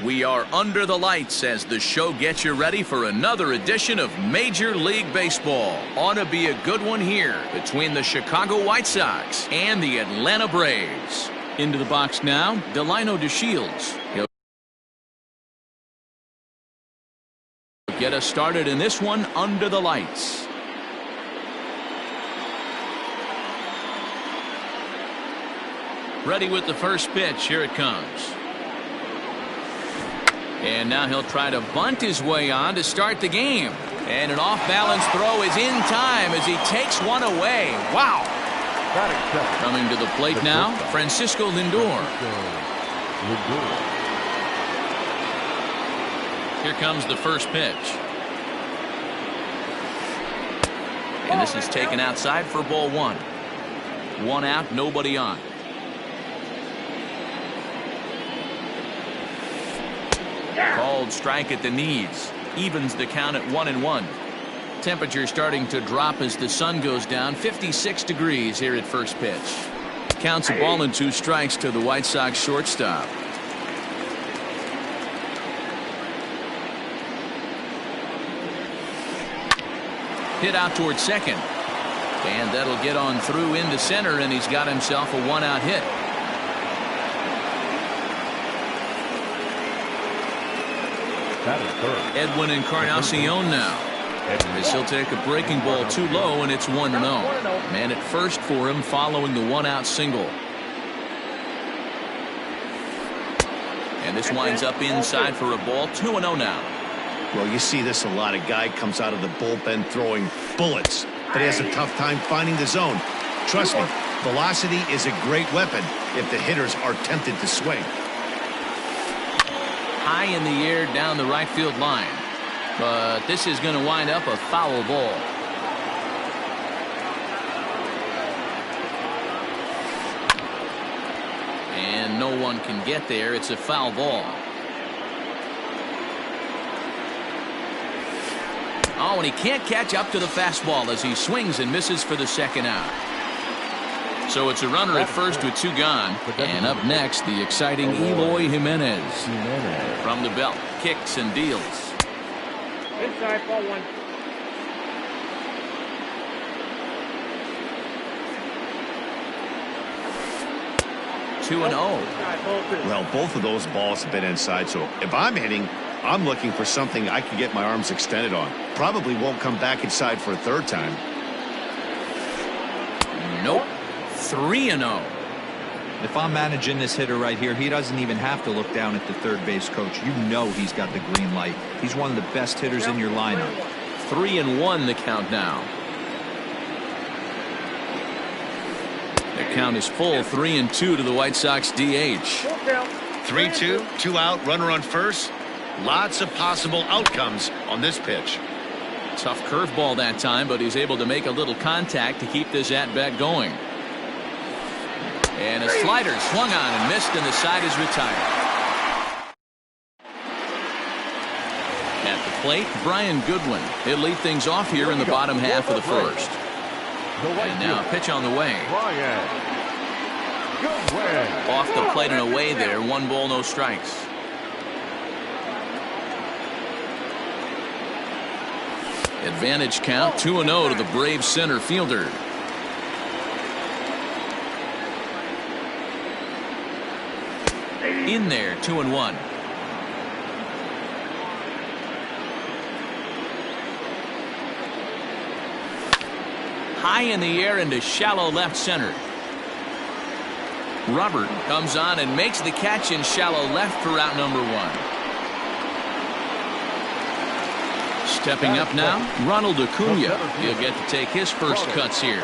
We are under the lights as the show gets you ready for another edition of Major League Baseball. Ought to be a good one here between the Chicago White Sox and the Atlanta Braves. Into the box now, Delino DeShields. He'll get us started in this one under the lights. Ready with the first pitch. Here it comes. And now he'll try to bunt his way on to start the game. And an off-balance throw is in time as he takes one away. Wow. Coming to the plate now, Francisco Lindor. Here comes the first pitch. And this is taken outside for ball one. One out, nobody on. Called strike at the knees. Evens the count at 1-1. Temperature starting to drop as the sun goes down. 56 degrees here at first pitch. Counts a ball and 2 strikes to the White Sox shortstop. Hit out toward second. And that'll get on through into center, and he's got himself a 1-out hit. Edwin Encarnacion now. As he'll take a breaking ball too low, and it's 1-0. Man at first for him following the 1-out single. And this winds up inside for a ball. 2-0 now. Well, you see this a lot. A guy comes out of the bullpen throwing bullets, but he has a tough time finding the zone. Trust me, velocity is a great weapon if the hitters are tempted to swing. High in the air down the right field line. But this is going to wind up a foul ball. And no one can get there. It's a foul ball. Oh, and he can't catch up to the fastball as he swings and misses for the second out. So it's a runner at first with 2 gone. And up next, the exciting Eloy Jimenez. From the belt, kicks and deals. Inside, ball 1. Two and 0. Well, both of those balls have been inside, so if I'm hitting, I'm looking for something I can get my arms extended on. Probably won't come back inside for a third time. Nope. 3-0. If I'm managing this hitter right here, he doesn't even have to look down at the third base coach. You know he's got the green light. He's one of the best hitters in your lineup. 3-1 the count now. The count is full. 3-2 to the White Sox DH. 3-2, 2 out, runner on first. Lots of possible outcomes on this pitch. Tough curveball that time, but he's able to make a little contact to keep this at-bat going. And a slider swung on and missed, and the side is retired. At the plate, Brian Goodwin. He'll lead things off here in the bottom half of the first. And now a pitch on the way. Off the plate and away there. 1 ball, no strikes. Advantage count 2-0 to the Braves center fielder. In there, 2-1. High in the air into shallow left center. Robert comes on and makes the catch in shallow left for out number 1. Stepping up now, Ronald Acuna. He'll get to take his first cuts here.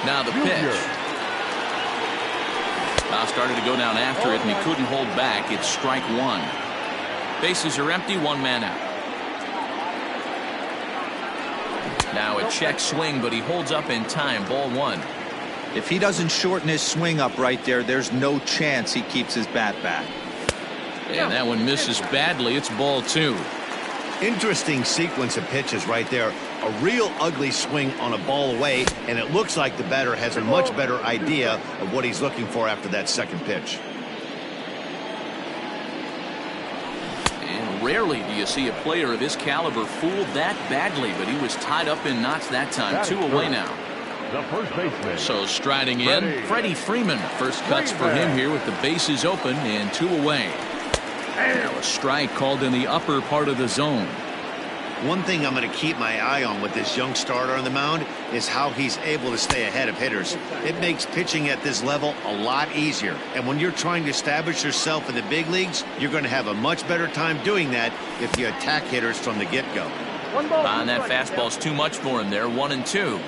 Now the pitch. Now started to go down after it, and he couldn't hold back. It's strike 1. Bases are empty, 1 man out. Now a check swing, but he holds up in time. Ball 1. If he doesn't shorten his swing up right there, there's no chance he keeps his bat back. And that one misses badly. It's ball 2. Interesting sequence of pitches right there. A real ugly swing on a ball away, and it looks like the batter has a much better idea of what he's looking for after that second pitch. Rarely do you see a player of his caliber fooled that badly, but he was tied up in knots that time. 2 away now. The first baseman. So striding in, Freddie Freeman. First cuts for him here with the bases open and 2 away. Now a strike called in the upper part of the zone. One thing I'm going to keep my eye on with this young starter on the mound is how he's able to stay ahead of hitters. It makes pitching at this level a lot easier. And when you're trying to establish yourself in the big leagues, you're going to have a much better time doing that if you attack hitters from the get-go. And that fastball's too much for him there. 1-2.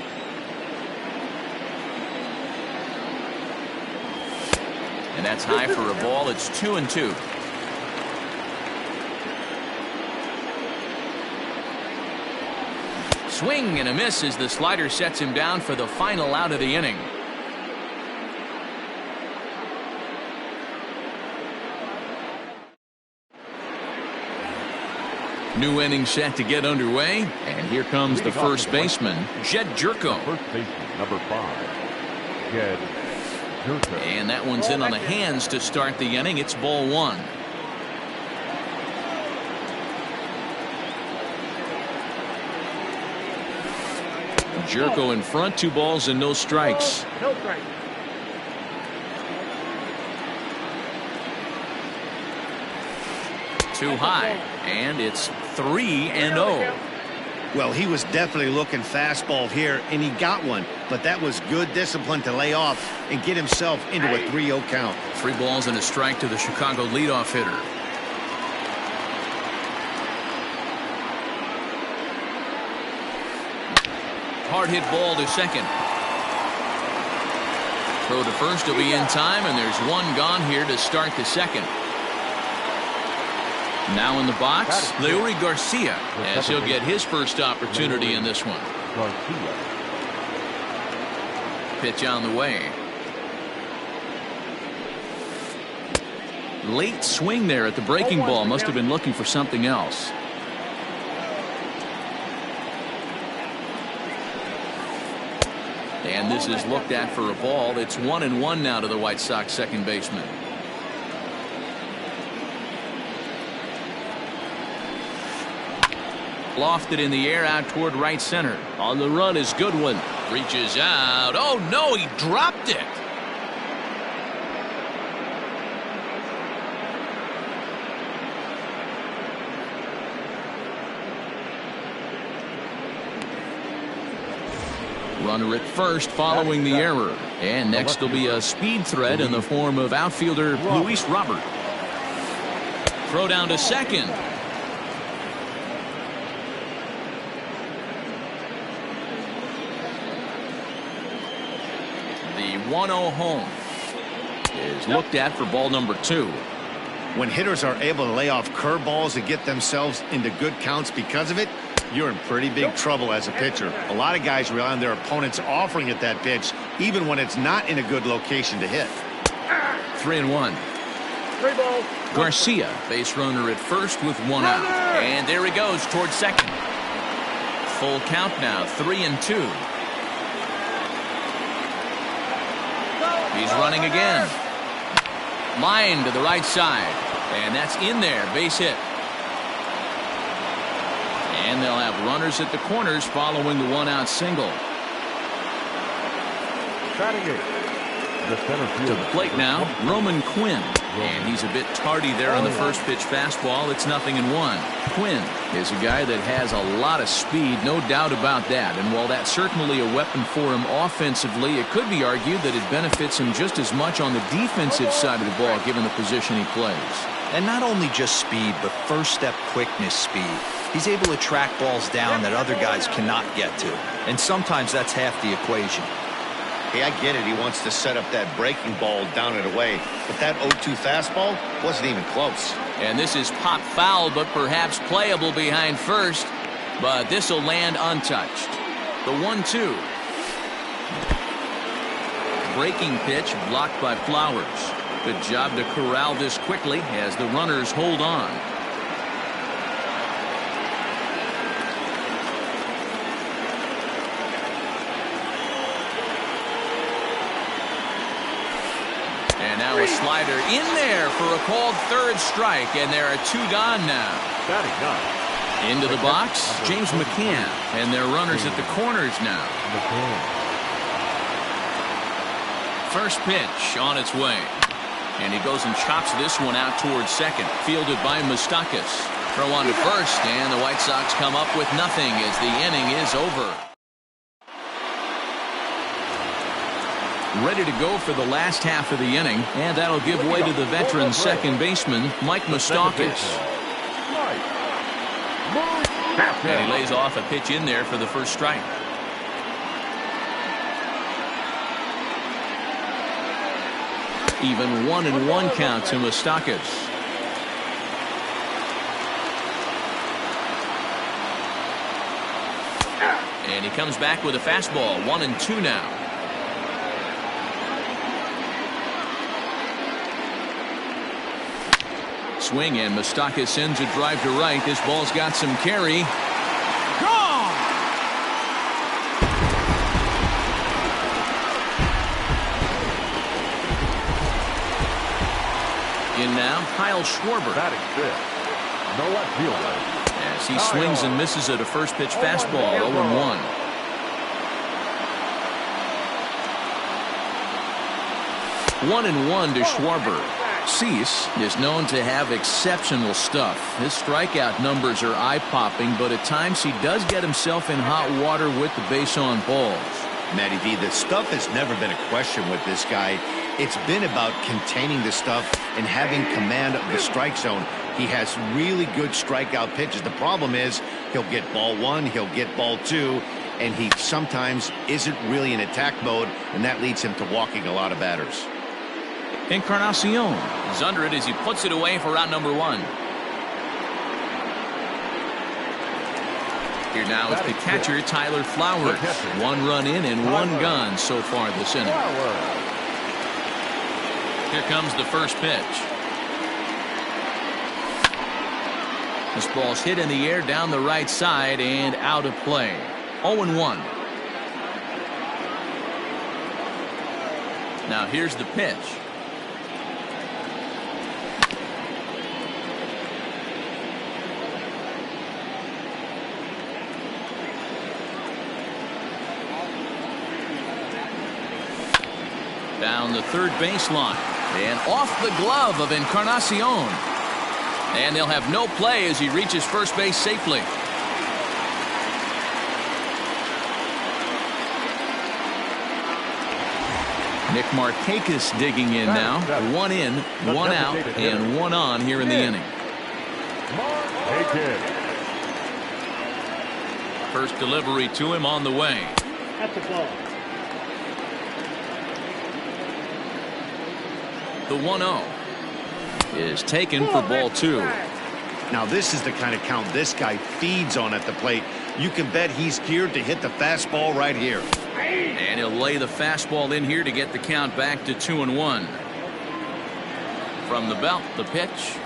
And that's high for a ball. It's 2-2. Swing and a miss as the slider sets him down for the final out of the inning. New inning set to get underway, and here comes the first baseman, Jed Jerko. First baseman, number 5, Jed Jerko. And that one's in on the hands to start the inning. It's ball 1. Jerko in front, 2 balls and no strikes. No strikes. Too high, and it's 3-0. Well, he was definitely looking fastball here, and he got one. But that was good discipline to lay off and get himself into a 3-0 count. 3 balls and a strike to the Chicago leadoff hitter. Hard hit ball to second. Throw to first will be in time, and there's 1 gone here to start the second. Now in the box, Leury Garcia, as he'll get his first opportunity in this one. Garcia. Pitch on the way. Late swing there at the breaking ball. Must have been looking for something else. And this is looked at for a ball. It's 1-1 now to the White Sox second baseman. Lofted in the air out toward right center. On the run is Goodwin. Reaches out. Oh no, he dropped it. Runner at first following the error. And next will be a speed threat in the form of outfielder Luis Robert. Throw down to second. The 1-0 home is looked at for ball number 2. When hitters are able to lay off curveballs and get themselves into good counts because of it, you're in pretty big trouble as a pitcher. A lot of guys rely on their opponents offering at that pitch, even when it's not in a good location to hit. 3-1. 3 balls. Garcia, base runner at first with 1 out. And there he goes towards second. Full count now, 3-2. He's running again. Line to the right side. And that's in there, base hit. And they'll have runners at the corners following the 1-out single. To the plate now, Roman Quinn. And he's a bit tardy there on the first pitch fastball. It's 0-1. Quinn is a guy that has a lot of speed, no doubt about that. And while that's certainly a weapon for him offensively, it could be argued that it benefits him just as much on the defensive side of the ball, given the position he plays. And not only just speed, but first step quickness speed. He's able to track balls down that other guys cannot get to. And sometimes that's half the equation. Hey, I get it. He wants to set up that breaking ball down and away. But that 0-2 fastball wasn't even close. And this is pop foul, but perhaps playable behind first. But this will land untouched. The 1-2. Breaking pitch blocked by Flowers. Good job to corral this quickly as the runners hold on. a slider in there for a called third strike, and there are 2 gone now. Batting ninth. Into the box, James McCann, and their runners at the corners now. First pitch on its way. And he goes and chops this one out towards second. Fielded by Moustakas. Throw on to first, and the White Sox come up with nothing as the inning is over. Ready to go for the last half of the inning, and that'll give way to the veteran second baseman, Mike Moustakas. And he lays off a pitch in there for the first strike. Even 1-1 count to Moustakas. And he comes back with a fastball. 1-2 now. Swing, and Moustakas sends a drive to right. This ball's got some carry. Gone! In now, Kyle Schwarber. Batting fifth. No left fielder. As he swings and misses at a first pitch fastball. 0-1. One and one to Schwarber. Cease is known to have exceptional stuff. His strikeout numbers are eye-popping, but at times he does get himself in hot water with the base on balls. Matty V, the stuff has never been a question with this guy. It's been about containing the stuff and having command of the strike zone. He has really good strikeout pitches. The problem is he'll get ball 1, he'll get ball 2, and he sometimes isn't really in attack mode, and that leads him to walking a lot of batters. Encarnacion is under it as he puts it away for round number 1. Here now is the catcher, Tyler Flowers. 1 run in and 1 gone so far this inning. Here comes the first pitch. This ball's hit in the air down the right side and out of play. 0-1. Now here's the pitch. Down the third baseline and off the glove of Encarnacion. And they'll have no play as he reaches first base safely. Nick Markakis digging in now. 1 in, 1 out, and 1 on here in the inning. First delivery to him on the way. That's a ball. The 1-0 is taken for ball 2. Now this is the kind of count this guy feeds on at the plate. You can bet he's geared to hit the fastball right here. And he'll lay the fastball in here to get the count back to 2-1. From the belt, the pitch.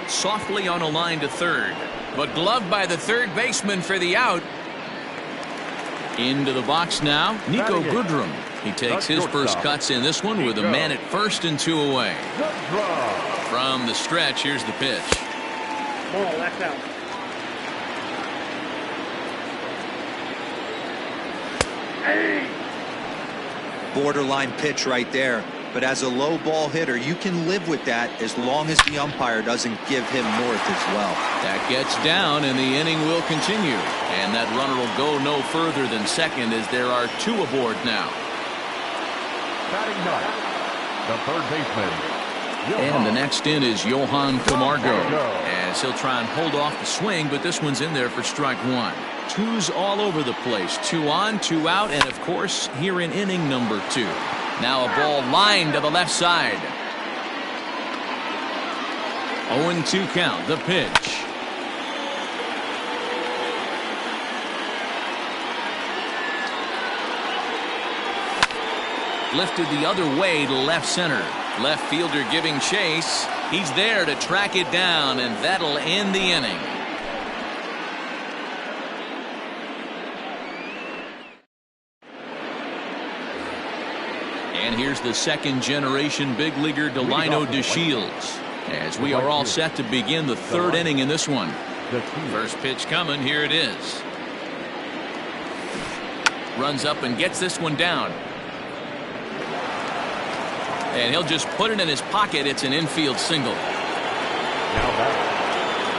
Softly on a line to third, but gloved by the third baseman for the out. Into the box now, Nico Goodrum. He takes his first cuts in this one with a man at first and 2 away. From the stretch, here's the pitch. Ball, left out. Borderline pitch right there. But as a low ball hitter, you can live with that as long as the umpire doesn't give him north as well. That gets down, and the inning will continue. And that runner will go no further than second as there are 2 aboard now. Batting ninth, the third baseman. And the next in is Johan Camargo, as he'll try and hold off the swing, but this one's in there for strike 1. 2's all over the place. 2 on, 2 out, and of course here in inning number 2. Now a ball lined to the left side. 0-2 count. The pitch. Lifted the other way to left center. Left fielder giving chase. He's there to track it down, and that'll end the inning. And here's the second-generation big leaguer Delino DeShields as we are all set to begin the third inning in this one. First pitch coming. Here it is. Runs up and gets this one down. And he'll just put it in his pocket. It's an infield single. Now back,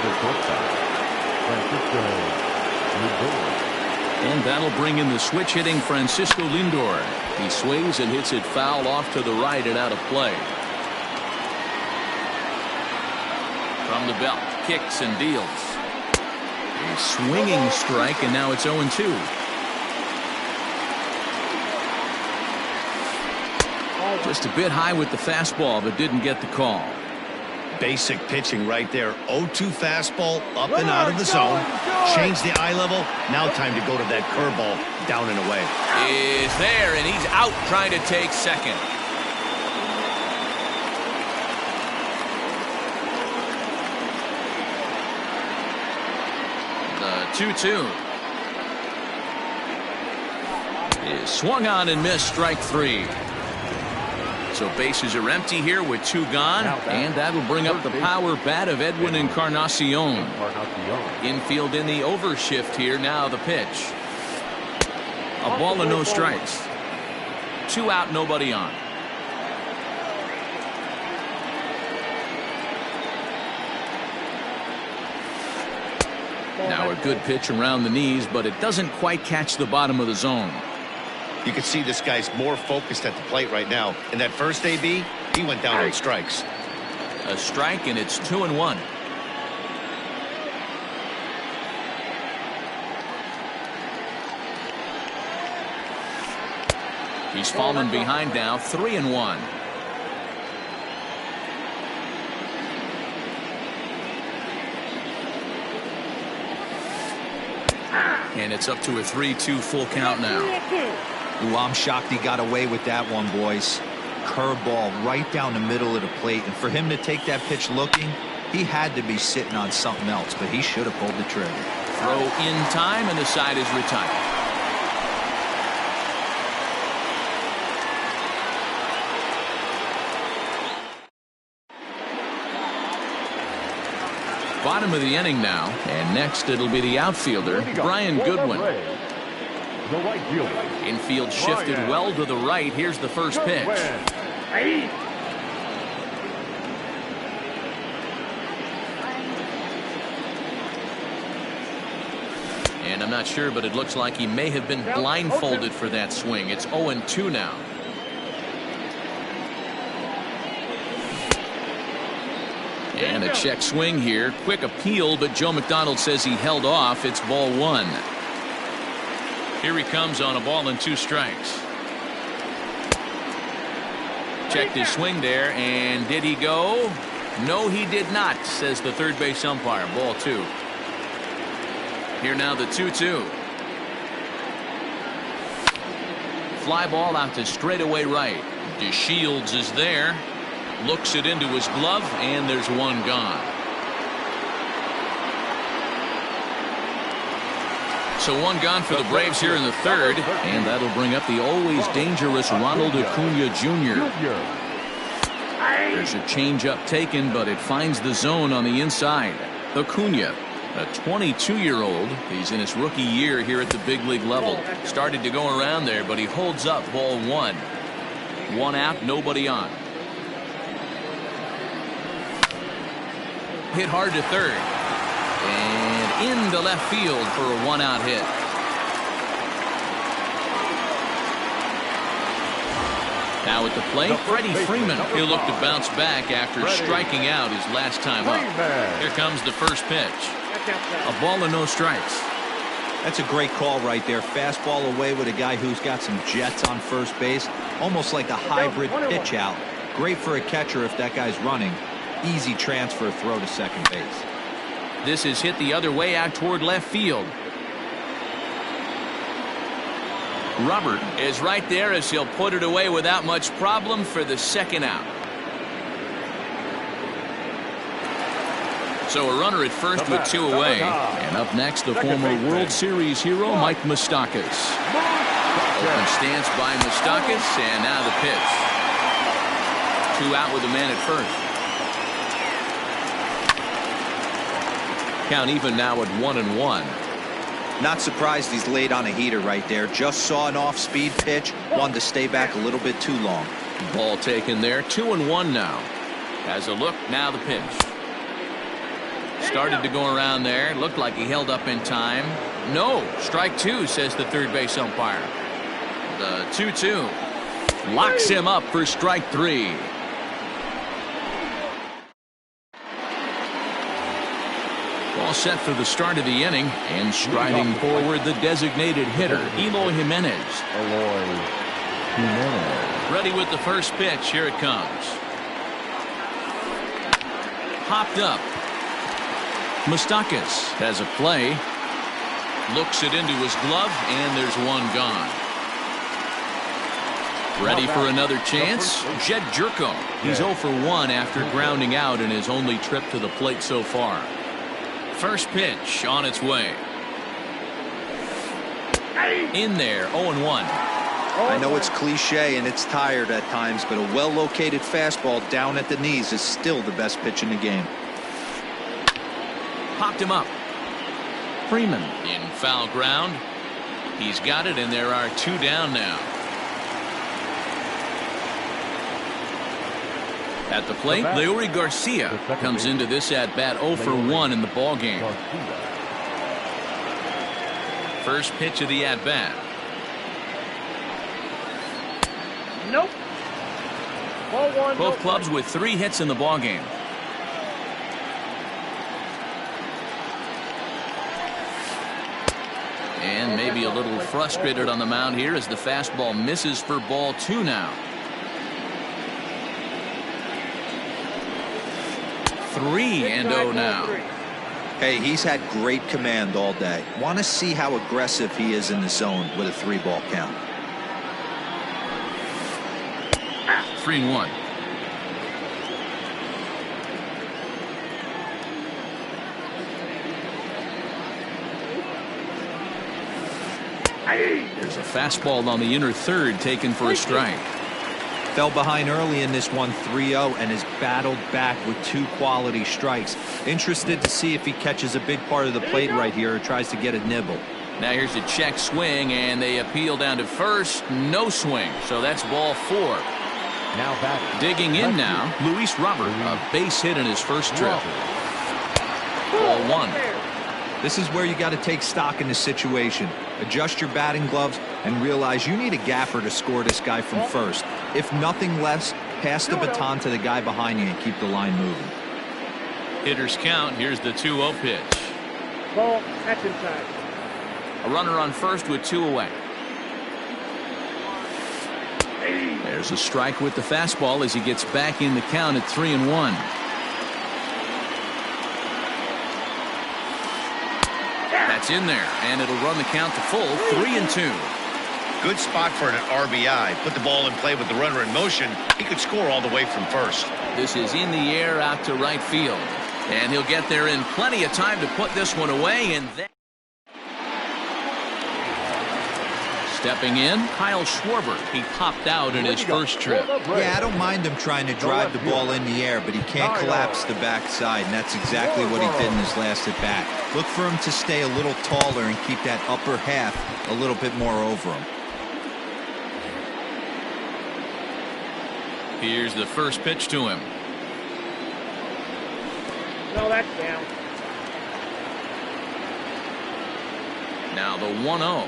the shortstop, Francisco Lindor. And that'll bring in the switch-hitting Francisco Lindor. He sways and hits it foul off to the right and out of play. From the belt, kicks and deals. A swinging strike, and now it's 0-2. Just a bit high with the fastball, but didn't get the call. Basic pitching right there. 0-2 fastball, up and out of the zone. Change the eye level. Now time to go to that curveball, down and away. Is there, and he's out trying to take second. The 2-2 is swung on and missed, strike three. So bases are empty here with two gone, and that'll bring up the power bat of Edwin Encarnacion. Infield in the overshift here. Now the pitch. A ball and no strikes. 2 out, nobody on. Now a good pitch around the knees, but it doesn't quite catch the bottom of the zone. You can see this guy's more focused at the plate right now. In that first AB, he went down on strikes. A strike, and it's 2-1. He's fallen behind now, 3-1. And it's up to a 3-2 full count now. Ooh, I'm shocked he got away with that one, boys. Curveball right down the middle of the plate, and for him to take that pitch looking, he had to be sitting on something else, but he should have pulled the trigger. Throw in time, and the side is retired. Bottom of the inning now, and next it'll be the outfielder, Brian Goodwin. The right fielder. Infield shifted well to the right. Here's the first pitch. And I'm not sure, but it looks like he may have been blindfolded for that swing. It's 0-2 now. And a check swing here. Quick appeal, but Joe McDonald says he held off. It's ball 1. Here he comes on a ball and 2 strikes. Checked his swing there, and did he go? No, he did not, says the third base umpire. Ball 2. Here now the 2-2. Fly ball out to straightaway right. DeShields is there. Looks it into his glove, and there's one gone. So one gone for the Braves here in the third, and that'll bring up the always dangerous Ronald Acuna Jr. There's a changeup taken, but it finds the zone on the inside. Acuna, a 22-year-old. He's in his rookie year here at the big league level. Started to go around there, but he holds up. Ball 1. 1 out, nobody on. Hit hard to third. And into left field for a 1-out hit. Now at the plate, Freddie Freeman. He'll look to bounce back after striking out his last time up. Here comes the first pitch. A ball and no strikes. That's a great call right there. Fastball away with a guy who's got some jets on first base. Almost like a hybrid pitch out. Great for a catcher if that guy's running. Easy transfer throw to second base. This is hit the other way out toward left field. Robert is right there as he'll put it away without much problem for the second out. So a runner at first with 2 away. And up next, the former World Series hero, Mike Moustakas. Open stance by Moustakas, and now the pitch. 2 out with a man at first. Count even now at 1-1. Not surprised he's laid on a heater right there. Just saw an off-speed pitch. Wanted to stay back a little bit too long. Ball taken there. 2-1 now. Has a look. Now the pitch. Started to go around there. Looked like he held up in time. No. Strike 2, says the third base umpire. The 2-2. Locks him up for strike 3. All set for the start of the inning, and striding forward the designated hitter, Eloy Jimenez. Ready with the first pitch. Here it comes. Popped up. Moustakas has a play. Looks it into his glove, and there's one gone. Ready for another chance? Jed Jerko. He's 0 for 1 after grounding out in his only trip to the plate so far. First pitch on its way. In there, 0-1. I know it's cliche and it's tired at times, but a well-located fastball down at the knees is still the best pitch in the game. Popped him up. Freeman in foul ground. He's got it, and there are 2 down now. At the plate, Leury Garcia comes into this at-bat 0 for 1 in the ballgame. First pitch of the at-bat. Nope. Ball 1. Both clubs with 3 hits in the ballgame. And maybe a little frustrated on the mound here as the fastball misses for ball 2 now. 3-0 now. Hey, he's had great command all day. Want to see how aggressive he is in the zone with a 3-ball count. 3-1. There's a fastball on the inner third taken for a strike. Fell behind early in this one 3-0 and has battled back with 2 quality strikes. Interested to see if he catches a big part of the plate right here or tries to get a nibble. Now here's a check swing, and they appeal down to first. No swing, so that's ball 4. Now batting. Digging in now, Luis Robert, a base hit in his first trip. Ball 1. This is where you got to take stock in the situation. Adjust your batting gloves and realize you need a gapper to score this guy from first. If nothing less, pass the baton to the guy behind you and keep the line moving. Hitters count. Here's the 2-0 pitch. Ball. That's inside. A runner on first with 2 away. There's a strike with the fastball as he gets back in the count at 3-1. That's in there, and it'll run the count to full. 3-2. Good spot for an RBI. Put the ball in play with the runner in motion. He could score all the way from first. This is in the air out to right field, and he'll get there in plenty of time to put this one away. And then stepping in, Kyle Schwarber. He popped out in his first trip. Yeah, I don't mind him trying to drive the ball in the air, but he can't collapse the backside, and that's exactly what he did in his last at bat. Look for him to stay a little taller and keep that upper half a little bit more over him. Here's the first pitch to him. No, that's down. Now the 1-0.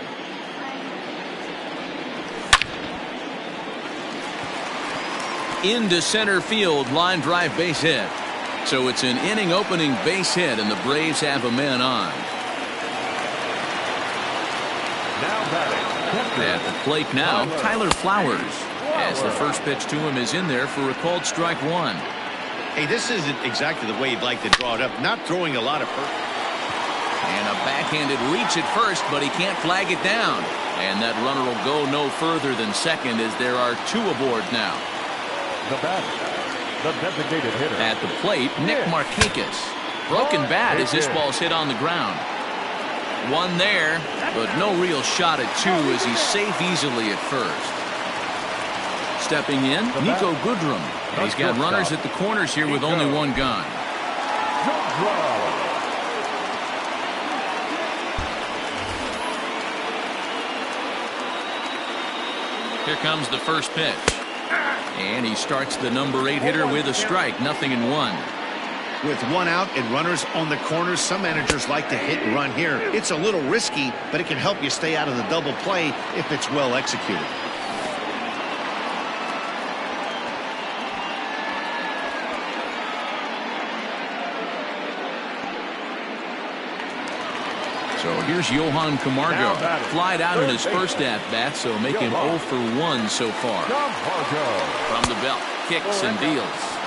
Into center field, line drive base hit. So it's an inning opening base hit, and the Braves have a man on. Now batting. At the plate now, Tyler Flowers. As the first pitch to him is in there for a called strike 1. Hey, this isn't exactly the way you'd like to draw it up. Not throwing a lot of first. And a backhanded reach at first, but he can't flag it down. And that runner will go no further than second as there are 2 aboard now. The batter, the designated hitter. At the plate, Nick Markakis. Broken bat as this ball's hit on the ground. One there, but no real shot at two as he's safe easily at first. Stepping in, Nico Goodrum. And he's got runners at the corners here with only one gone. Here comes the first pitch. And he starts the number 8 hitter with a strike, 0-1. With one out and runners on the corners, some managers like to hit and run here. It's a little risky, but it can help you stay out of the double play if it's well executed. So here's Johan Camargo. Flied out in his first at-bat, so make him 0 for 1 so far. From the belt, kicks and deals.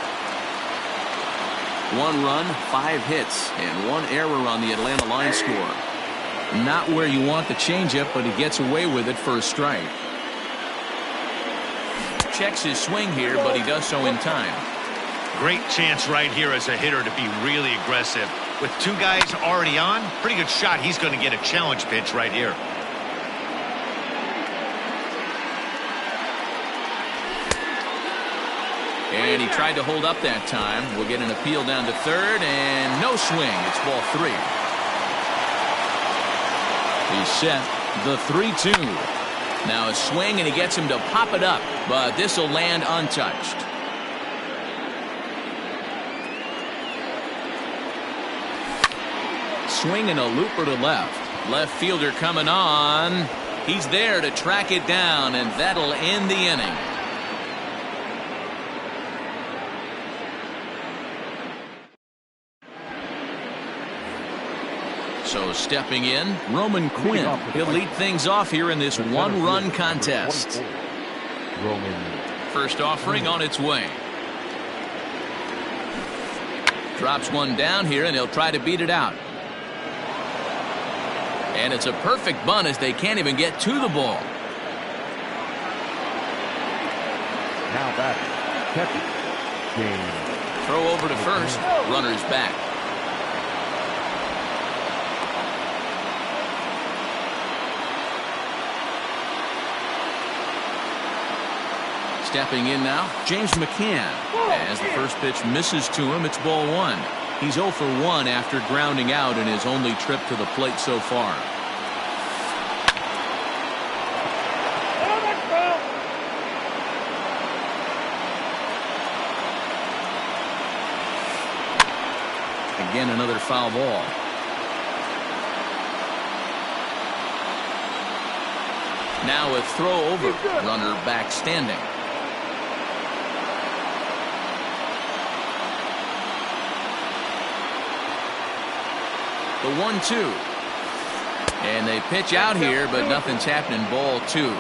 1 run, 5 hits, and 1 error on the Atlanta line score. Not where you want the changeup, but he gets away with it for a strike. Checks his swing here, but he does so in time. Great chance right here as a hitter to be really aggressive. With 2 guys already on, pretty good shot he's going to get a challenge pitch right here. And he tried to hold up that time. We'll get an appeal down to third, and no swing. It's ball 3. He's set. The 3-2. Now a swing, and he gets him to pop it up, but this will land untouched. Swing and a looper to left. Left fielder coming on. He's there to track it down, and that'll end the inning. So stepping in, Roman Quinn. He'll lead things off here in this 1-run contest. First offering on its way. Drops one down here, and he'll try to beat it out. And it's a perfect bunt as they can't even get to the ball. Now back, catcher, James. Throw over to first. Runners back. Stepping in now, James McCann. As the first pitch misses to him, it's ball 1. He's 0 for 1 after grounding out in his only trip to the plate so far. Again, another foul ball. Now a throw over. Runner back standing. The 1-2. And they pitch out here, but nothing's happening. Ball 2.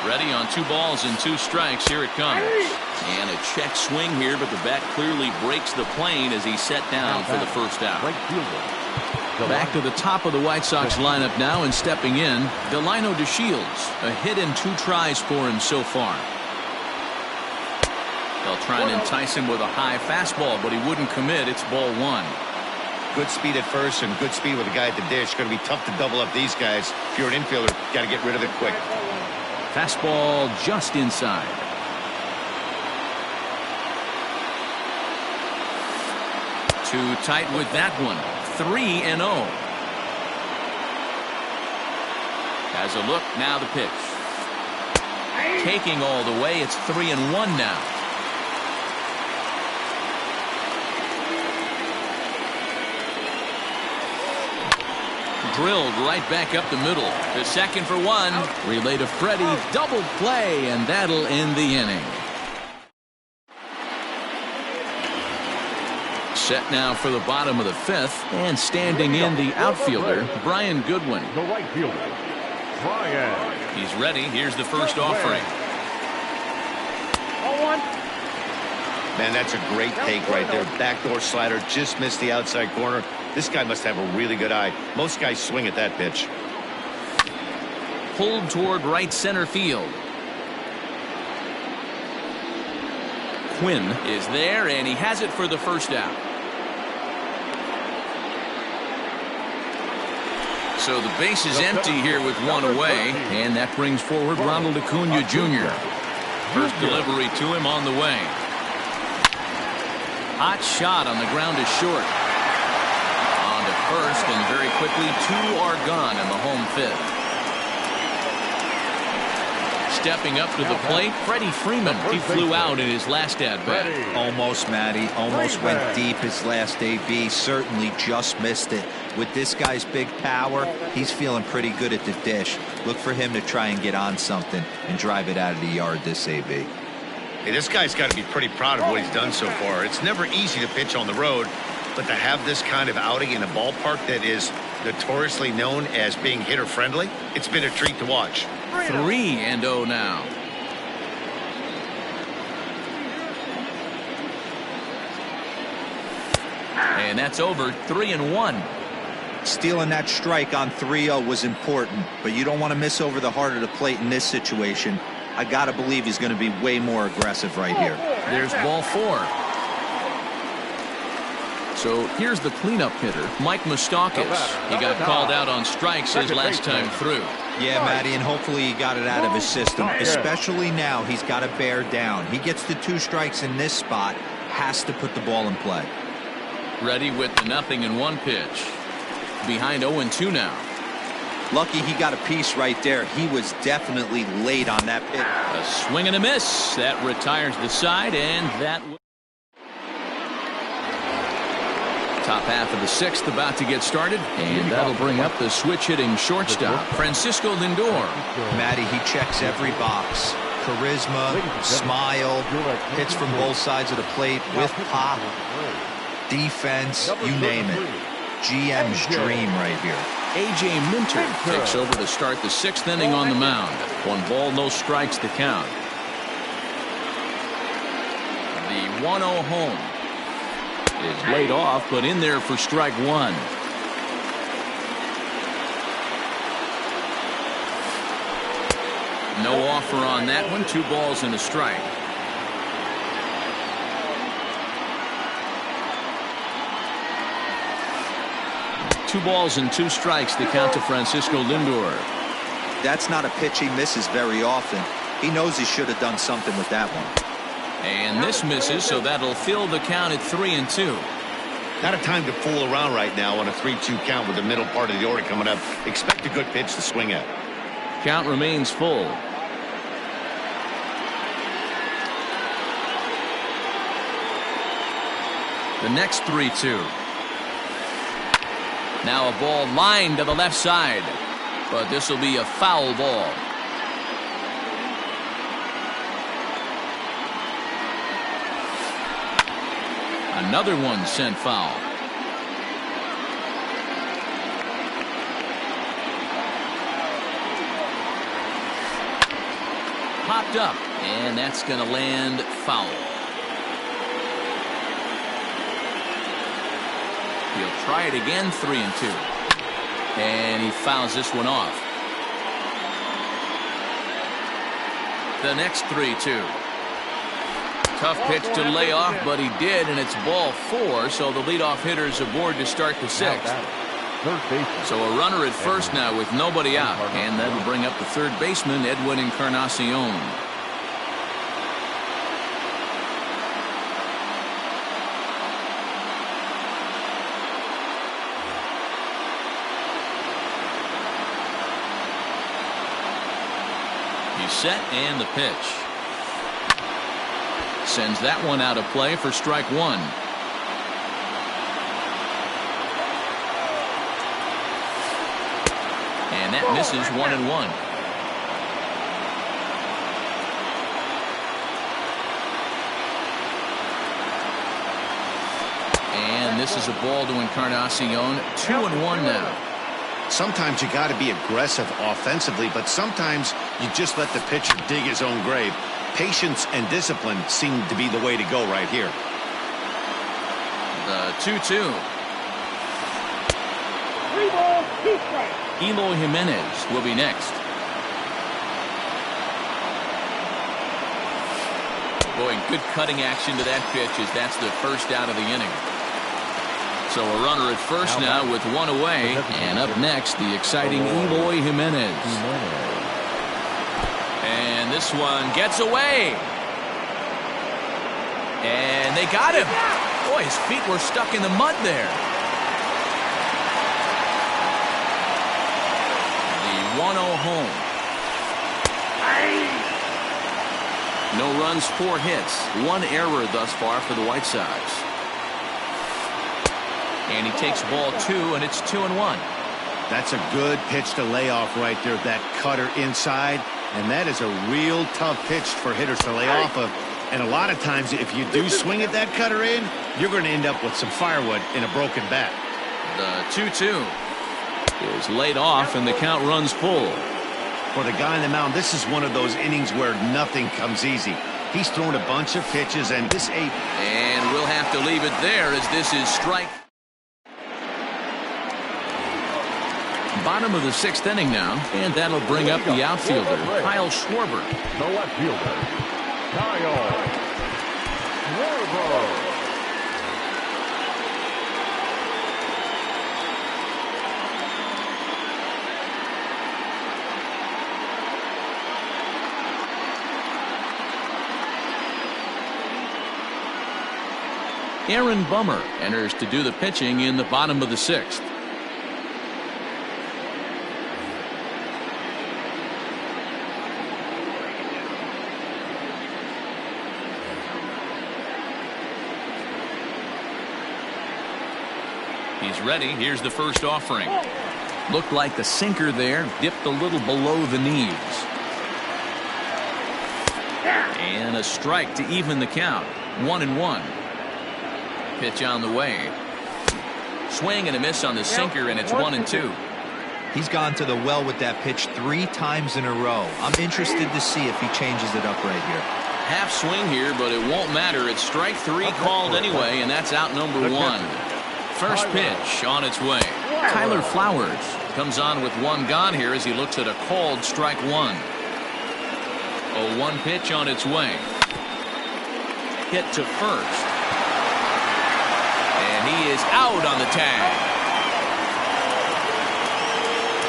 Ready on 2 balls and 2 strikes. Here it comes. And a check swing here, but the bat clearly breaks the plane as he's set down for the first out. Back to the top of the White Sox lineup now, and stepping in, Delino DeShields. A hit in 2 tries for him so far. They'll try and entice him with a high fastball, but he wouldn't commit. It's ball 1. Good speed at first and good speed with a guy at the dish. Going to be tough to double up these guys. If you're an infielder, got to get rid of it quick. Fastball just inside. Too tight with that one. 3-0. Has a look. Now the pitch. Taking all the way. It's 3-1 now. Drilled right back up the middle. To second for 1. Relay to Freddie. Double play, and that'll end the inning. Set now for the bottom of the 5th, and standing in the outfielder, Brian Goodwin. The right fielder, Brian. He's ready. Here's the first offering. Man, that's a great take right there. Backdoor slider, just missed the outside corner. This guy must have a really good eye. Most guys swing at that pitch. Pulled toward right center field. Quinn is there, and he has it for the first out. So the base is empty here with one away, and that brings forward Ronald Acuna Jr. First delivery to him on the way. Hot shot on the ground is short. On to first, and very quickly 2 are gone in the home fifth. Stepping up to the plate, Freddie Freeman. He flew out in his last at-bat. Almost, Matty. Almost went deep his last AB. Certainly just missed it. With this guy's big power, he's feeling pretty good at the dish. Look for him to try and get on something and drive it out of the yard this AB. Hey, this guy's got to be pretty proud of what he's done so far. It's never easy to pitch on the road, but to have this kind of outing in a ballpark that is notoriously known as being hitter-friendly, it's been a treat to watch. 3-0 now. And that's over. 3-1. Stealing that strike on 3-0 was important, but you don't want to miss over the heart of the plate in this situation. I got to believe he's going to be way more aggressive right here. There's ball 4. So here's the cleanup hitter, Mike Moustakas. He got called out on strikes his last time through. Yeah, Matty, and hopefully he got it out of his system, especially now he's got to bear down. He gets the 2 strikes in this spot, has to put the ball in play. Ready with the 0-1 pitch. Behind 0-2 now. Lucky he got a piece right there. He was definitely late on that pitch. A swing and a miss. That retires the side, and that... Top half of the 6th about to get started, and that'll bring up the switch-hitting shortstop, Francisco Lindor. Matty, he checks every box. Charisma, smile, hits from both sides of the plate with pop, defense, you name it. GM's dream right here. A.J. Minter takes over to start the 6th inning on the mound. 1 ball, no strikes to count. The 1-0 home is laid off, but in there for strike 1. No offer on that one. 2 balls and a strike. Two balls and 2 strikes to count to Francisco Lindor. That's not a pitch he misses very often. He knows he should have done something with that one. And this misses, so that'll fill the count at 3-2. Not a time to fool around right now on a 3-2 count with the middle part of the order coming up. Expect a good pitch to swing at. Count remains full. The next 3-2. Now a ball lined to the left side, but this will be a foul ball. Another one sent foul. Popped up, and that's going to land foul. He'll try it again, 3-2. And he fouls this one off. The next 3-2. Tough pitch to lay off, but he did, and it's ball 4, so the leadoff hitter's aboard to start the 6th. So a runner at first now with nobody out, and that'll bring up the third baseman, Edwin Encarnacion. He's set, and the pitch. Sends that one out of play for strike 1. And that misses 1-1. And this is a ball to Encarnacion. 2-1 now. Sometimes you got to be aggressive offensively, but sometimes you just let the pitcher dig his own grave. Patience and discipline seem to be the way to go right here. The 2-2. 3 balls, 2 strikes. Eloy Jimenez will be next. Boy, good cutting action to that pitch as that's the first out of the inning. So a runner at first now with one away. And up next, the exciting Eloy Jimenez. And this one gets away. And they got him. Boy, his feet were stuck in the mud there. The 1-0 home. No runs, 4 hits. 1 error thus far for the White Sox. And he takes ball 2, and it's 2-1. That's a good pitch to lay off right there, that cutter inside. And that is a real tough pitch for hitters to lay off of. And a lot of times, if you do swing at that cutter in, you're going to end up with some firewood in a broken bat. The 2-2 is laid off, and the count runs full. For the guy on the mound, this is one of those innings where nothing comes easy. He's thrown a bunch of pitches, and this eight. And we'll have to leave it there as this is strike. Bottom of the 6th inning now, and that'll bring up the outfielder, Kyle Schwarber. The left fielder, Kyle Schwarber. Aaron Bummer enters to do the pitching in the bottom of the 6th. He's ready. Here's the first offering. Looked like the sinker there, dipped a little below the knees. And a strike to even the count. 1-1. Pitch on the way. Swing and a miss on the sinker, and it's 1-2. He's gone to the well with that pitch 3 times in a row. I'm interested to see if he changes it up right here. Half swing here, but it won't matter. It's strike 3 called anyway, and that's out number 1. First pitch on its way. Tyler Flowers comes on with 1 gone here as he looks at a called strike 1. 0-1 pitch on its way. Hit to first. And he is out on the tag.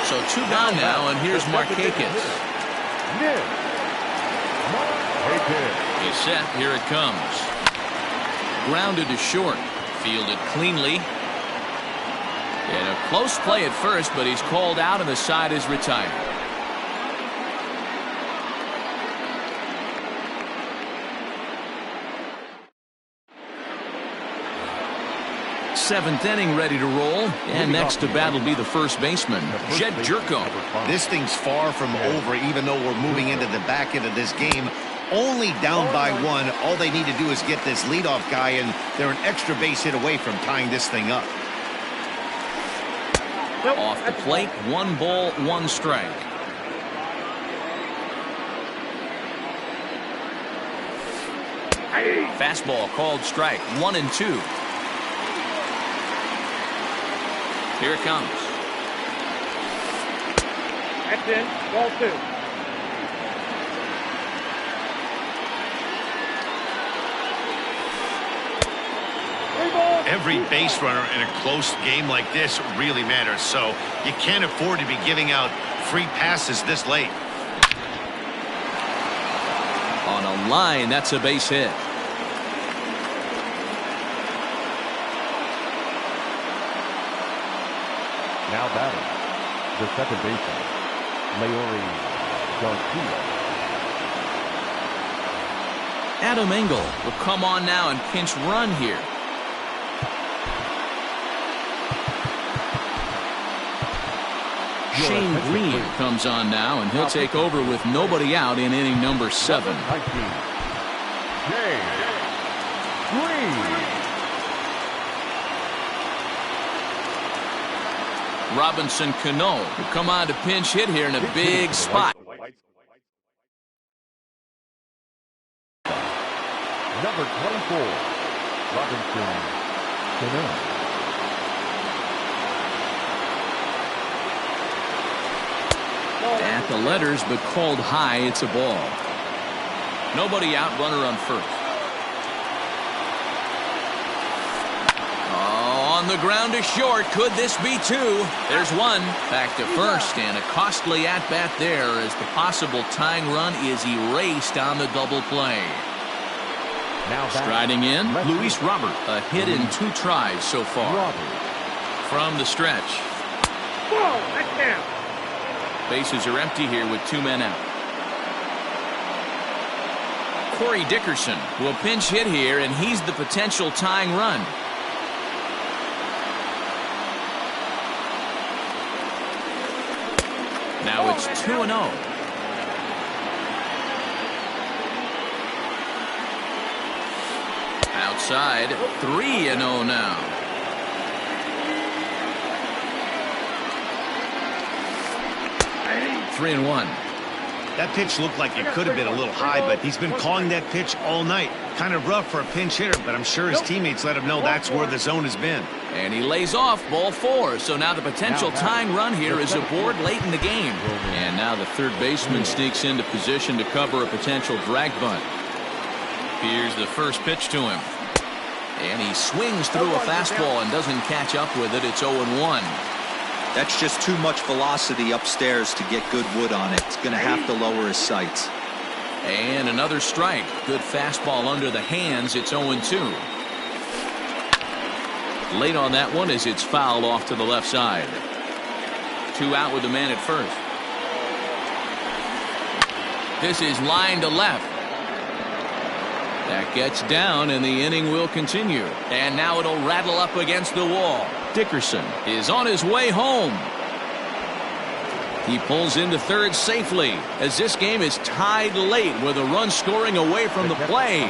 So 2 gone now, and here's Markakis. He's set. Here it comes. Grounded to short. Fielded cleanly. And a close play at first, but he's called out and the side is retired. 7th inning ready to roll. And next to bat will be the first baseman, Jed Jerko. This thing's far from over, even though we're moving into the back end of this game. Only down by 1. All they need to do is get this leadoff guy, and they're an extra base hit away from tying this thing up. Off the plate, 1 ball, 1 strike. Fastball called strike. 1-2. Here it comes. That's in. Ball 2. Every base runner in a close game like this really matters, so you can't afford to be giving out free passes this late. On a line, that's a base hit. Now batting, the second baseman, Leori Garcia. Adam Engel will come on now and pinch run here. Shane Green comes on now, and he'll take over with nobody out in inning number 7. Shane Green. Robinson Cano will come on to pinch hit here in a big spot. Number 24, Robinson Cano. At the letters, but called high. It's a ball. Nobody out, runner on first. On the ground to short. Could this be two? There's one. Back to first, and a costly at-bat there as the possible tying run is erased on the double play. Now striding in, Luis Robert. A hit in 2 tries so far. From the stretch. Whoa, that's down. Bases are empty here with 2 men out. Corey Dickerson will pinch hit here, and he's the potential tying run. Now it's 2-0. Outside, 3-0 now. 3-1. That pitch looked like it could have been a little high, but he's been calling that pitch all night. Kind of rough for a pinch hitter, but I'm sure his teammates let him know that's where the zone has been. And he lays off ball 4. So now the potential tying run here is aboard late in the game. And now the third baseman sneaks into position to cover a potential drag bunt. Here's the first pitch to him. And he swings through a fastball and doesn't catch up with it. It's 0-1. That's just too much velocity upstairs to get good wood on it. It's going to have to lower his sights. And another strike. Good fastball under the hands. It's 0-2. Late on that one as it's fouled off to the left side. 2 out with the man at first. This is line to left. That gets down, and the inning will continue. And now it'll rattle up against the wall. Dickerson is on his way home. He pulls into third safely as this game is tied late with a run scoring away from the play.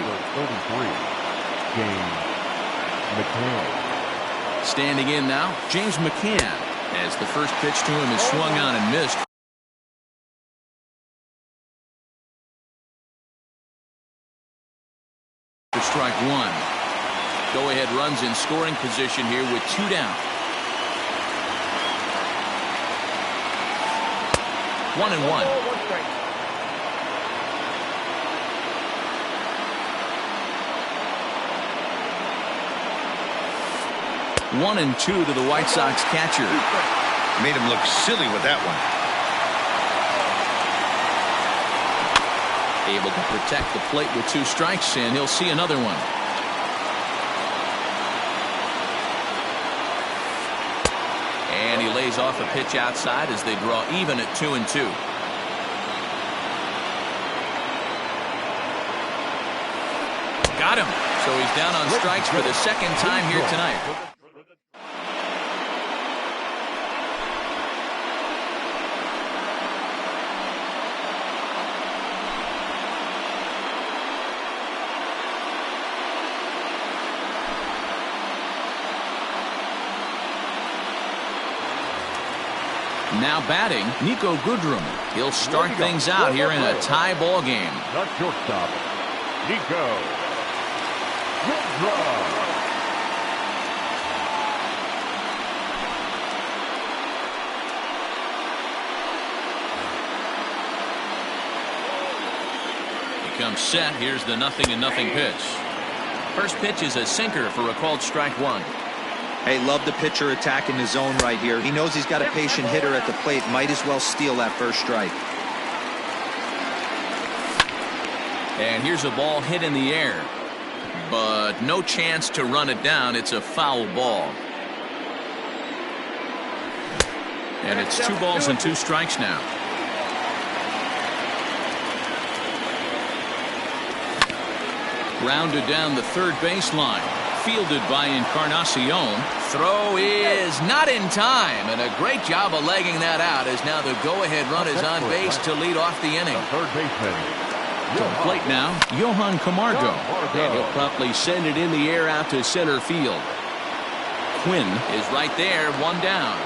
Standing in now, James McCann, as the first pitch to him is swung on and missed. For strike 1. Go-ahead runs in scoring position here with 2 down. 1-1. 1-2 to the White Sox catcher. Made him look silly with that one. Able to protect the plate with 2 strikes, and he'll see another one. And he lays off a pitch outside as they draw even at 2-2. Got him. So he's down on strikes for the second time here tonight. Now batting, Nico Goodrum. He'll start things out here in a tie ball game. The shortstop, Nico Goodrum. He comes set. Here's the 0-0 pitch. First pitch is a sinker for a called strike 1. Hey, love the pitcher attacking the zone right here. He knows he's got a patient hitter at the plate. Might as well steal that first strike. And here's a ball hit in the air. But no chance to run it down. It's a foul ball. And it's 2 balls and 2 strikes now. Grounded down the third baseline. Fielded by Encarnacion. Throw is not in time, and a great job of legging that out as now the go-ahead run is on base to lead off the inning. Third baseman. To the plate now, Johan Camargo. And he'll promptly send it in the air out to center field. Quinn is right there, 1 down.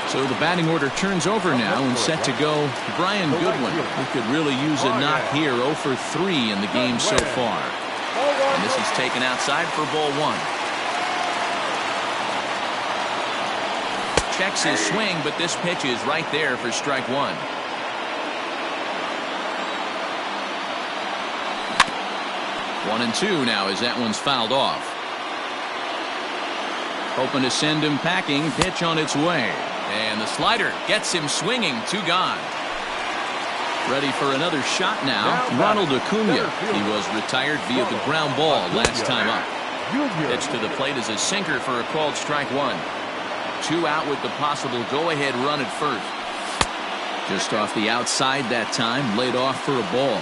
So the batting order turns over now and set to go Brian Goodwin, who could really use a knock here. 0 for 3 in the game so far. And this is taken outside for ball 1. Checks his swing, but this pitch is right there for strike 1. 1-2 now as that one's fouled off. Hoping to send him packing. Pitch on its way. And the slider gets him swinging. 2 gone. Ready for another shot now. Ronald Acuna. He was retired via the ground ball last time up. Pitch to the plate is a sinker for a called strike 1. 2 out with the possible go-ahead run at first. Just off the outside that time. Laid off for a ball.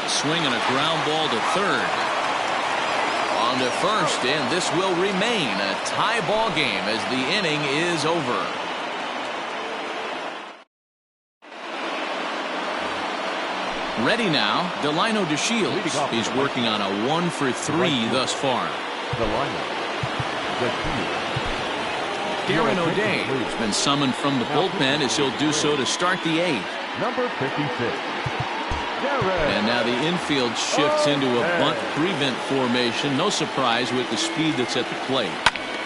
A swing and a ground ball to third. On to first, and this will remain a tie ball game as the inning is over. Ready now, Delino DeShields. He's working on a 1-for-3 thus far. Darren O'Day has been summoned from the bullpen as he'll do so to start the 8th. Number 56. And now the infield shifts into a bunt prevent formation. No surprise with the speed that's at the plate.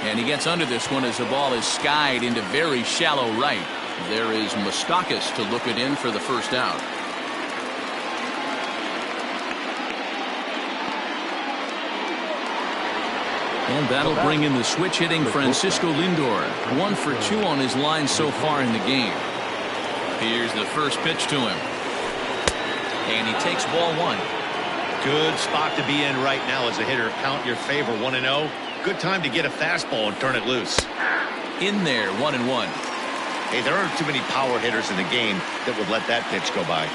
And he gets under this one as the ball is skied into very shallow right. There is Moustakas to look it in for the first out. And that'll bring in the switch hitting Francisco Lindor. 1-for-2 on his line so far in the game. Here's the first pitch to him. And he takes ball 1. Good spot to be in right now as a hitter. Count your favor. 1-0. Good time to get a fastball and turn it loose. In there, 1-1. Hey, there aren't too many power hitters in the game that would let that pitch go by.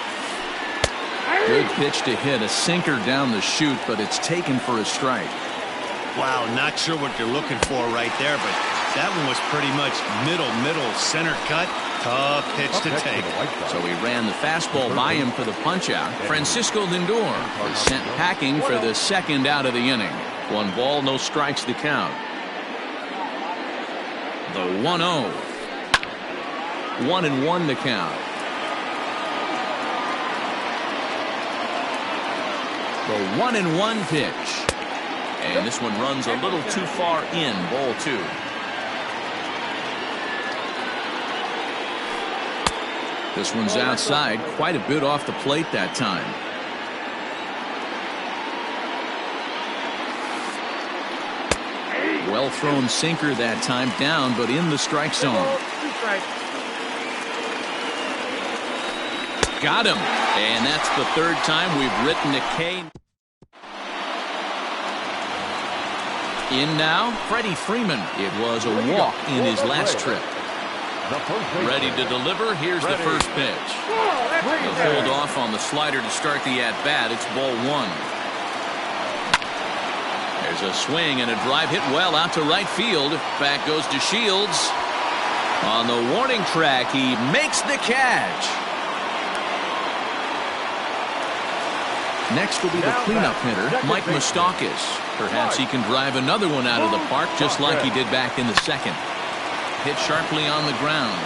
Good pitch to hit. A sinker down the chute, but it's taken for a strike. Wow, not sure what you're looking for right there, but that one was pretty much middle, center cut. Tough pitch to take. So he ran the fastball by him for the punch-out. Francisco Lindor is sent packing for the second out of the inning. 1 ball, no strikes to count. The 1-0. 1-1 the count. The 1-1 pitch. And this one runs a little too far in. Ball 2. This one's outside, quite a bit off the plate that time. Well thrown sinker that time, down but in the strike zone. Got him. And that's the 3rd time we've written a K. In now, Freddie Freeman. It was a walk in his last trip. Ready to deliver. Here's the first pitch. He'll hold off on the slider to start the at-bat. It's ball 1. There's a swing and a drive hit well out to right field. Back goes DeShields. On the warning track, he makes the catch. Next will be the cleanup hitter, Mike Moustakas. Perhaps he can drive another one out of the park just like he did back in the 2nd. Hit sharply on the ground,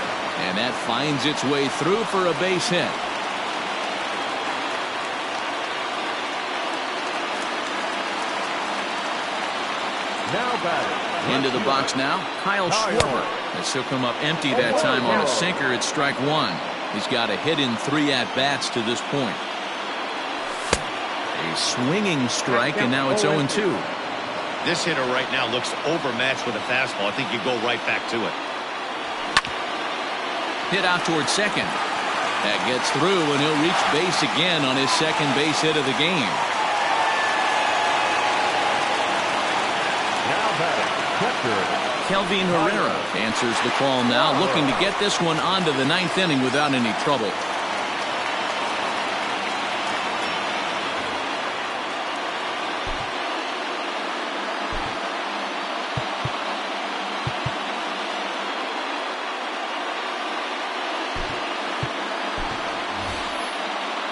and that finds its way through for a base hit. Now batting. Into the box now, Kyle Schwarber. As he'll come up empty that time on a sinker at strike 1. He's got a hit in 3 at-bats to this point. A swinging strike, and now it's 0-2. This hitter right now looks overmatched with a fastball. I think you go right back to it. Hit out towards second. That gets through, and he'll reach base again on his 2nd base hit of the game. Now batting. Catcher. Kelvin Herrera answers the call now, looking to get this one onto the 9th inning without any trouble.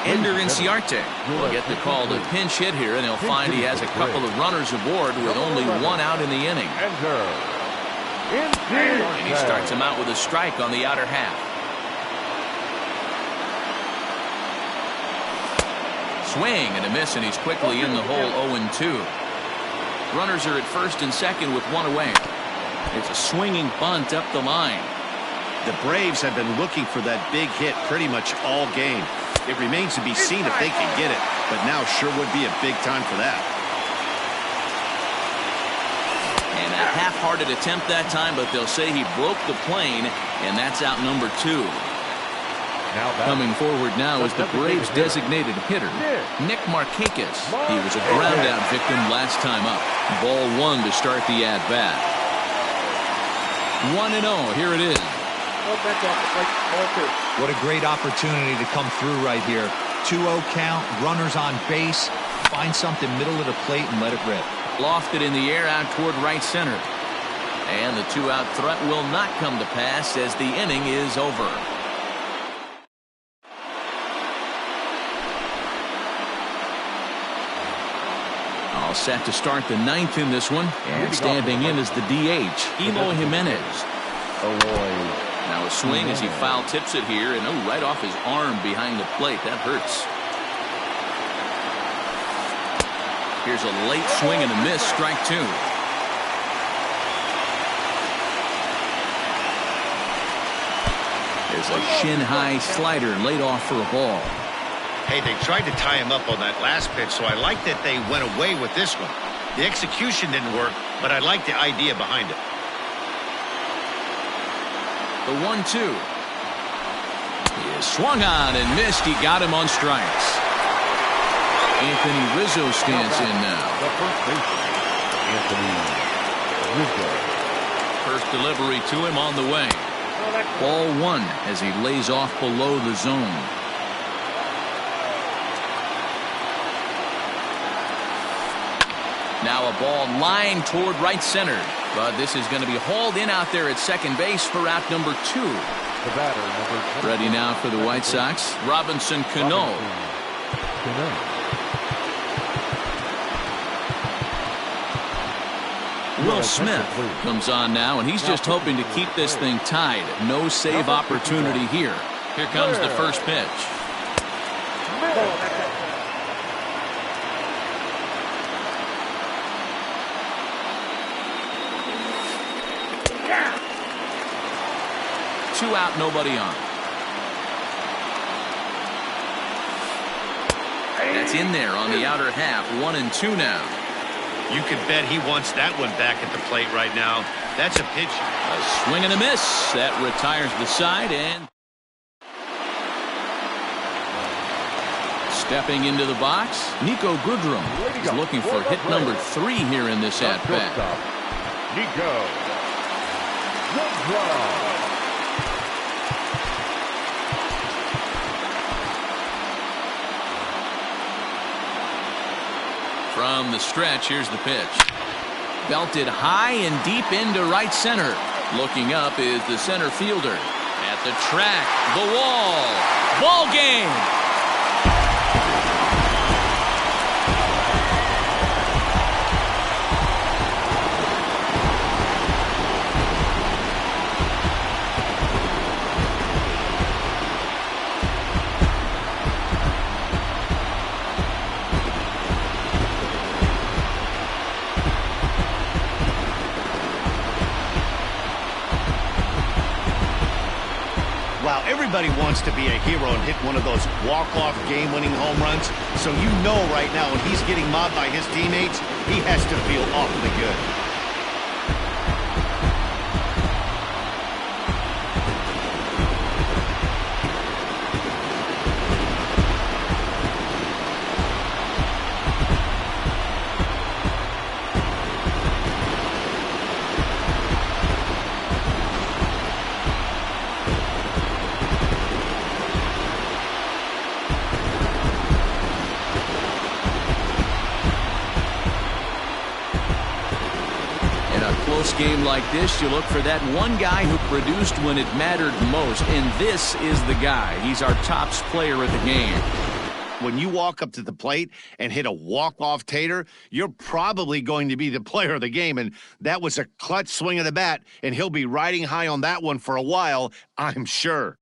Ender Inciarte will get the call to pinch hit here, and he'll find he has a couple of runners aboard with only 1 out in the inning. And he starts him out with a strike on the outer half. Swing and a miss, and he's quickly in the hole. 0-2. Runners are at first and second with 1 away. It's a swinging bunt up the line. The Braves have been looking for that big hit pretty much all game. It remains to be seen if they can get it, but now sure would be a big time for that. And a half-hearted attempt that time, but they'll say he broke the plane, and that's out number 2. Coming forward now is the Braves' designated hitter, Nick Markakis. He was a ground-out victim last time up. Ball 1 to start the at-bat. 1-0, here it is. What a great opportunity to come through right here. 2-0 count, runners on base. Find something middle of the plate and let it rip. Lofted in the air out toward right center. And the 2-out threat will not come to pass as the inning is over. All set to start the 9th in this one. And standing in is the DH, Eloy Jimenez. Now a swing as he foul tips it here, and right off his arm behind the plate. That hurts. Here's a late swing and a miss, strike 2. There's a shin-high slider laid off for a ball. Hey, they tried to tie him up on that last pitch, so I like that they went away with this one. The execution didn't work, but I like the idea behind it. The 1-2. He is swung on and missed. He got him on strikes. Anthony Rizzo stands in now. The first baseman, Anthony Rizzo. First delivery to him on the way. Ball 1 as he lays off below the zone. Now a ball lined toward right center. But this is going to be hauled in out there at second base for out number 2. The batter, number 20. Ready now for the White Sox, Robinson Cano. Will Smith comes on now, and he's just hoping to keep this thing tied. No save opportunity here. Here comes the first pitch. Two out, nobody on. That's in there on the outer half. 1-2 now. You can bet he wants that one back at the plate right now. That's a pitch. A swing and a miss. That retires the side, and stepping into the box, Nico Goodrum is looking for hit number 3 here in this at-bat. Nico Goodrum. From the stretch, here's the pitch. Belted high and deep into right center. Looking up is the center fielder. At the track, the wall. Ball game. Wow, everybody wants to be a hero and hit one of those walk-off game-winning home runs. So you know right now when he's getting mobbed by his teammates, he has to feel awfully good. Game like this, you look for that one guy who produced when it mattered most, and this is the guy. He's our tops player of the game. When you walk up to the plate and hit a walk-off tater, you're probably going to be the player of the game, and that was a clutch swing of the bat, and he'll be riding high on that one for a while, I'm sure.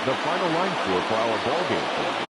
The final line score for our ball game tonight